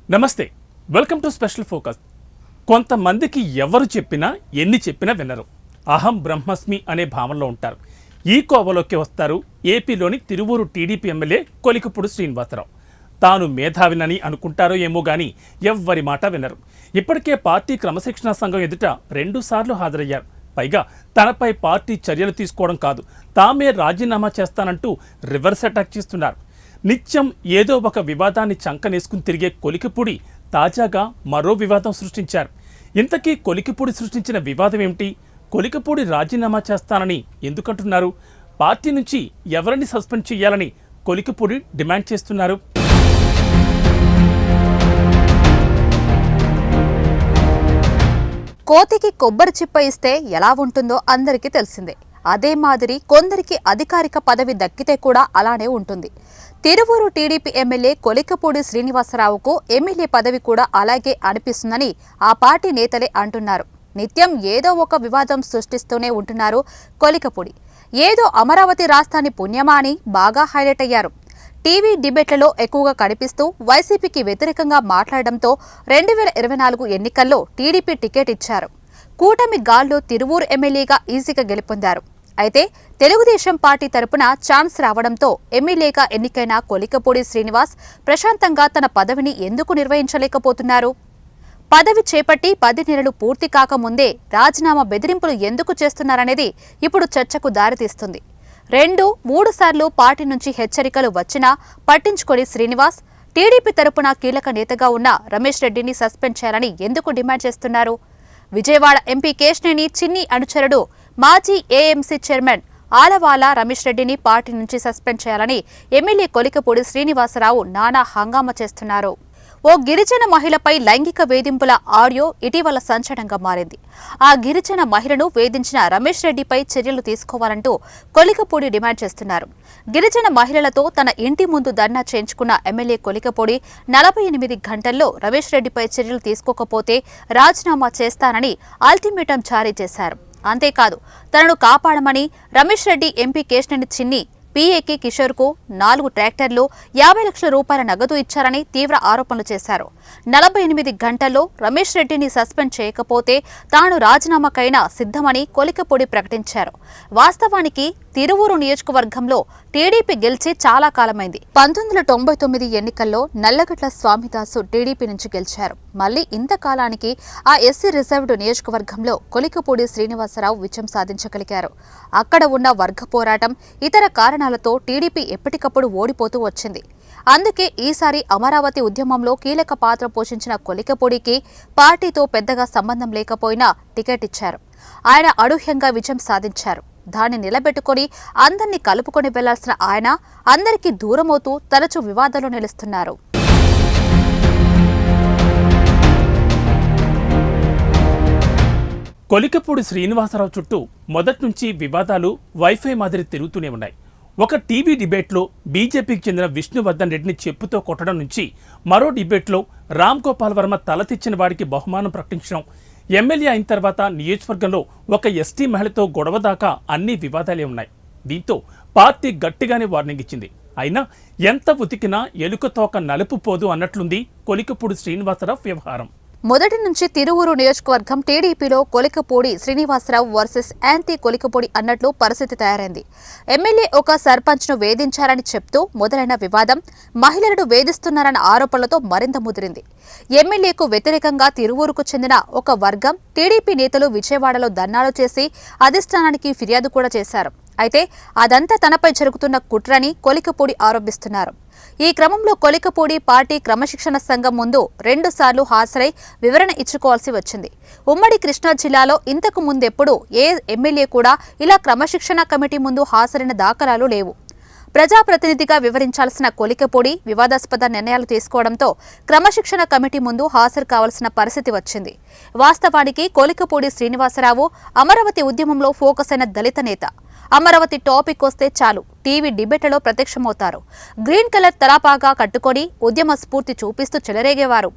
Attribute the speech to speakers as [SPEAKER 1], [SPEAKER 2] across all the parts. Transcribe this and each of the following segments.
[SPEAKER 1] నమస్తే, welcome to special focus. కొంతమందికి ఎవరు చెప్పినా ఎన్ని చెప్పినా వినరు. అహం బ్రహ్మస్మి అనే భావనలో ఉంటారు. ఈ కోవలోకి వస్తారు ఏపీలోని తిరువూరు టీడీపీ ఎమ్మెల్యే కొలికపూడి శ్రీనివాసరావు. తాను మేధావినని అనుకుంటారో ఏమో గానీ ఎవ్వరి మాట వినరు. ఇప్పటికే పార్టీ క్రమశిక్షణా సంఘం ఎదుట 2 సార్లు హాజరయ్యారు. పైగా తనపై పార్టీ చర్యలు తీసుకోవడం కాదు, తామే రాజీనామా చేస్తానంటూ రివర్స్ అటాక్ చేస్తున్నారు. నిత్యం ఏదో ఒక వివాదాన్ని చంకనేసుకుని తిరిగే కొలికపూడి తాజాగా మరో వివాదం సృష్టించారు. ఇంతకీ కొలికపూడి సృష్టించిన వివాదం ఏమిటి? కొలికపూడి రాజీనామా చేస్తానని ఎందుకంటున్నారు? పార్టీ నుంచి ఎవరిని సస్పెండ్ చేయాలని కొలికపూడి డిమాండ్ చేస్తున్నారు?
[SPEAKER 2] కోతికి కొబ్బరి చిప్ప ఇస్తే ఎలా ఉంటుందో అందరికీ తెలిసిందే. అదే మాదిరి కొందరికి అధికారిక పదవి దక్కితే కూడా అలానే ఉంటుంది. తిరువూరు టీడీపీ ఎమ్మెల్యే కొలికపూడి శ్రీనివాసరావుకు ఎమ్మెల్యే పదవి కూడా అలాగే అనిపిస్తుందని ఆ పార్టీ నేతలే అంటున్నారు. నిత్యం ఏదో ఒక వివాదం సృష్టిస్తూనే ఉంటున్నారు కొలికపూడి. ఏదో అమరావతి రాజధాని పుణ్యమా అని బాగా హైలైట్ అయ్యారు. టీవీ డిబేట్లలో ఎక్కువగా కనిపిస్తూ వైసీపీకి వ్యతిరేకంగా మాట్లాడడంతో 2024 ఎన్నికల్లో టీడీపీ టికెట్ ఇచ్చారు. కూటమి గాల్లో తిరువూరు ఎమ్మెల్యేగా ఈజీగా గెలుపొందారు. అయితే తెలుగుదేశం పార్టీ తరపున ఛాన్స్ రావడంతో ఎమ్మెల్యేగా ఎన్నికైన కొలికపూడి శ్రీనివాస్ ప్రశాంతంగా తన పదవిని ఎందుకు నిర్వహించలేకపోతున్నారు? పదవి చేపట్టి 10 నెలలు పూర్తి కాకముందే రాజీనామా బెదిరింపులు ఎందుకు చేస్తున్నారనేది ఇప్పుడు చర్చకు దారితీస్తుంది. 2-3 సార్లు పార్టీ నుంచి హెచ్చరికలు వచ్చినా పట్టించుకొని శ్రీనివాస్ టీడీపీ తరపున కీలక నేతగా ఉన్న రమేష్ రెడ్డిని సస్పెండ్ చేయాలని ఎందుకు డిమాండ్ చేస్తున్నారు? విజయవాడ ఎంపీ కేశినేని చిన్ని అనుచరుడు మాజీ ఏఎంసీ చైర్మన్ ఆలవాల రమేష్ రెడ్డిని పార్టీ నుంచి సస్పెండ్ చేయాలని ఎమ్మెల్యే కొలికపూడి శ్రీనివాసరావు నానా హంగామా చేస్తున్నారు. ఓ గిరిజన మహిళపై లైంగిక వేధింపుల ఆడియో ఇటీవల సంచలనంగా మారింది. ఆ గిరిజన మహిళను వేధించిన రమేష్ రెడ్డిపై చర్యలు తీసుకోవాలంటూ కొలికపూడి డిమాండ్ చేస్తున్నారు. గిరిజన మహిళలతో తన ఇంటి ముందు ధర్నా చేయించుకున్న ఎమ్మెల్యే కొలికపూడి 48 గంటల్లో రమేష్ రెడ్డిపై చర్యలు తీసుకోకపోతే రాజీనామా చేస్తానని అల్టిమేటం జారీ చేశారు. అంతేకాదు, తనను కాపాడమని రమేష్ రెడ్డి ఎంపీ కేశినేని చిన్ని పీఏకి కిషోర్కు 4 ట్రాక్టర్లు 50 లక్షల రూపాయల నగదు ఇచ్చారని తీవ్ర ఆరోపణలు చేశారు. 48 గంటల్లో రమేష్ రెడ్డిని సస్పెండ్ చేయకపోతే తాను రాజీనామాకైనా సిద్ధమని కొలికపూడి ప్రకటించారు. వాస్తవానికి తిరువూరు నియోజకవర్గంలో టీడీపీ గెలిచి చాలా కాలమైంది. 1999 ఎన్నికల్లో నల్లగడ్ల స్వామిదాసు టీడీపీ నుంచి గెలిచారు. మళ్లీ ఇంతకాలానికి ఆ ఎస్సీ రిజర్వ్డ్ నియోజకవర్గంలో కొలికపూడి శ్రీనివాసరావు విజయం సాధించగలిగారు. అక్కడ ఉన్న వర్గ పోరాటం, ఇతర కారణాలతో టీడీపీ ఎప్పటికప్పుడు ఓడిపోతూ వచ్చింది. అందుకే ఈసారి అమరావతి ఉద్యమంలో కీలక పాత్ర పోషించిన కొలికపూడికి పార్టీతో పెద్దగా సంబంధం లేకపోయినా టికెట్ ఇచ్చారు. ఆయన అనూహ్యంగా విజయం సాధించారు. దాన్ని నిలబెట్టుకుని అందరినీ కలుపుకొని వెళ్లాల్సిన ఆయన అందరికీ దూరమవుతూ తరచూ వివాదాలు నిలుస్తున్నారు.
[SPEAKER 1] కొలికపూడి శ్రీనివాసరావు చుట్టూ మొదటి నుంచి వివాదాలు వైఫై మాదిరి తిరుగుతూనే ఉన్నాయి. ఒక టీవీ డిబేట్లో బీజేపీకి చెందిన విష్ణువర్ధన్ రెడ్డిని చెప్పుతో కొట్టడం నుంచి మరో డిబేట్లో రామ్ గోపాల్ వర్మ తలతిచ్చిన వాడికి బహుమానం ప్రకటించడం, ఎమ్మెల్యే అయిన తర్వాత నియోజకవర్గంలో ఒక ఎస్టీ మహిళతో గొడవ దాకా అన్ని వివాదాలే ఉన్నాయి. దీంతో పార్టీ గట్టిగానే వార్నింగ్ ఇచ్చింది. అయినా ఎంత ఉతికినా ఎలుకతోక నలుపు పోదు అన్నట్లుంది కొలికపూడి శ్రీనివాసరావు వ్యవహారం.
[SPEAKER 2] మొదటి నుంచి తిరువూరు నియోజకవర్గం టీడీపీలో కొలికపూడి శ్రీనివాసరావు వర్సెస్ యాంటీ కొలికపూడి అన్నట్లు పరిస్థితి తయారైంది. ఎమ్మెల్యే ఒక సర్పంచ్ను వేధించారని చెప్తూ మొదలైన వివాదం మహిళలను వేధిస్తున్నారన్న ఆరోపణలతో మరింత ముదిరింది. ఎమ్మెల్యేకు వ్యతిరేకంగా తిరువూరుకు చెందిన ఒక వర్గం టీడీపీ నేతలు విజయవాడలో ధర్నాలు చేసి అధిష్టానానికి ఫిర్యాదు కూడా చేశారు. అయితే అదంతా తనపై జరుగుతున్న కుట్రని కొలికపూడి ఆరోపిస్తున్నారు. ఈ క్రమంలో కొలికపూడి పార్టీ క్రమశిక్షణ సంఘం ముందు 2 సార్లు హాజరై వివరణ ఇచ్చుకోవాల్సి వచ్చింది. ఉమ్మడి కృష్ణా జిల్లాలో ఇంతకు ముందెప్పుడు ఏ ఎమ్మెల్యే కూడా ఇలా క్రమశిక్షణ కమిటీ ముందు హాజరైన దాఖలాలు లేవు. ప్రజాప్రతినిధిగా వివరించాల్సిన కొలికపూడి వివాదాస్పద నిర్ణయాలు తీసుకోవడంతో క్రమశిక్షణ కమిటీ ముందు హాజరు కావాల్సిన పరిస్థితి వచ్చింది. వాస్తవానికి కొలికపూడి శ్రీనివాసరావు అమరావతి ఉద్యమంలో ఫోకస్ అయిన దళిత నేత. అమరావతి టాపిక్ వస్తే చాలు టీవీ డిబేట్లలో ప్రత్యక్షమవుతారు. గ్రీన్ కలర్ తలాపాగా కట్టుకొని ఉద్యమ స్ఫూర్తి చూపిస్తూ చెలరేగేవారు.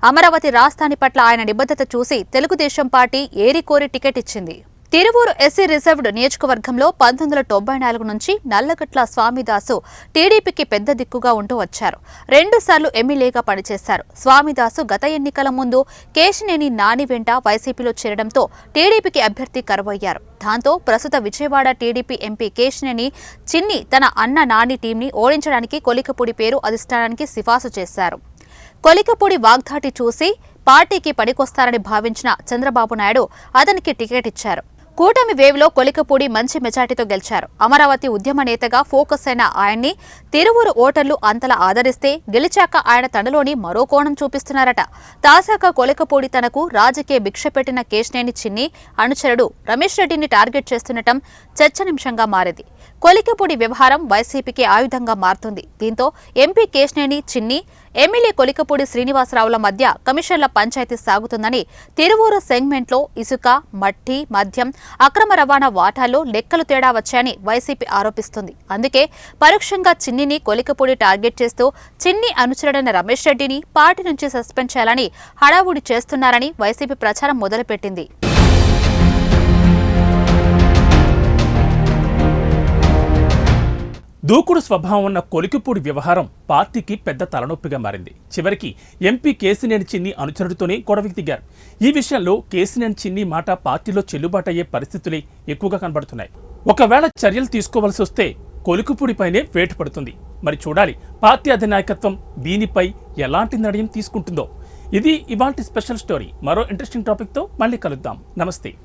[SPEAKER 2] అమరావతి రాజధాని పట్ల ఆయన నిబద్ధత చూసి తెలుగుదేశం పార్టీ ఏరికోరి టికెట్ ఇచ్చింది. తిరువూరు ఎస్సీ రిజర్వ్డ్ నియోజకవర్గంలో 1994 నుంచి నల్లగట్ల స్వామిదాసు టీడీపీకి పెద్ద దిక్కుగా ఉంటూ వచ్చారు. 2 సార్లు ఎమ్మెల్యేగా పనిచేశారు. స్వామిదాసు గత ఎన్నికల ముందు కేశినేని నాని వెంట వైసీపీలో చేరడంతో టీడీపీకి అభ్యర్థి కరువయ్యారు. దాంతో ప్రస్తుత విజయవాడ టీడీపీ ఎంపీ కేశినేని చిన్ని తన అన్న నాని టీంని ఓడించడానికి కొలికపూడి పేరు అధిష్టానానికి సిఫార్సు చేశారు. కొలికపూడి వాగ్దాటి చూసి పార్టీకి పనికొస్తారని భావించిన చంద్రబాబు నాయుడు అతనికి టికెట్ ఇచ్చారు. కూటమి వేవ్లో కొలికపూడి మంచి మెజార్టీతో గెలిచారు. అమరావతి ఉద్యమ నేతగా ఫోకస్ అయిన ఆయన్ని తిరువూరు ఓటర్లు అంతలా ఆదరిస్తే గెలిచాక ఆయన తనలోని మరో కోణం చూపిస్తున్నారట. తాజాగా కొలికపూడి తనకు రాజకీయ భిక్ష పెట్టిన కేశినేని చిన్ని అనుచరుడు రమేష్ రెడ్డిని టార్గెట్ చేస్తుండటం చర్చనీయాంశంగా మారింది. కొలికపూడి వ్యవహారం వైసీపీకి ఆయుధంగా మారుతుంది. దీంతో ఎంపీ కేశినేని చిన్ని, ఎమ్మెల్యే కొలికపూడి శ్రీనివాసరావుల మధ్య కమిషన్ల పంచాయతీ సాగుతుందని తిరువూరు సెగ్మెంట్లో ఇసుక, మట్టి, మద్యం అక్రమ రవాణా వాటాల్లో లెక్కలు తేడా వచ్చాయని వైసీపీ ఆరోపిస్తుంది. అందుకే పరోక్షంగా చిన్నిని కొలికపూడి టార్గెట్ చేస్తూ చిన్ని అనుచరుడైన రమేష్ రెడ్డిని పార్టీ నుంచి సస్పెండ్ చేయాలని హడావుడి చేస్తున్నారని వైసీపీ ప్రచారం మొదలుపెట్టింది.
[SPEAKER 1] దూకుడు స్వభావం ఉన్న కొలికపూడి వ్యవహారం పార్టీకి పెద్ద తలనొప్పిగా మారింది. చివరికి ఎంపీ కేశినేని చిన్ని అనుచరుడితోనే గొడవకి దిగారు. ఈ విషయంలో కేశినేని చిన్ని మాట పార్టీలో చెల్లుబాటయ్యే పరిస్థితులే ఎక్కువగా కనబడుతున్నాయి. ఒకవేళ చర్యలు తీసుకోవాల్సి వస్తే కొలికపూడిపైనే వేటు పడుతుంది. మరి చూడాలి పార్టీ అధినాయకత్వం దీనిపై ఎలాంటి నిర్ణయం తీసుకుంటుందో. ఇది ఇవాల్టి స్పెషల్ స్టోరీ. మరో ఇంట్రెస్టింగ్ టాపిక్తో మళ్ళీ కలుద్దాం. నమస్తే.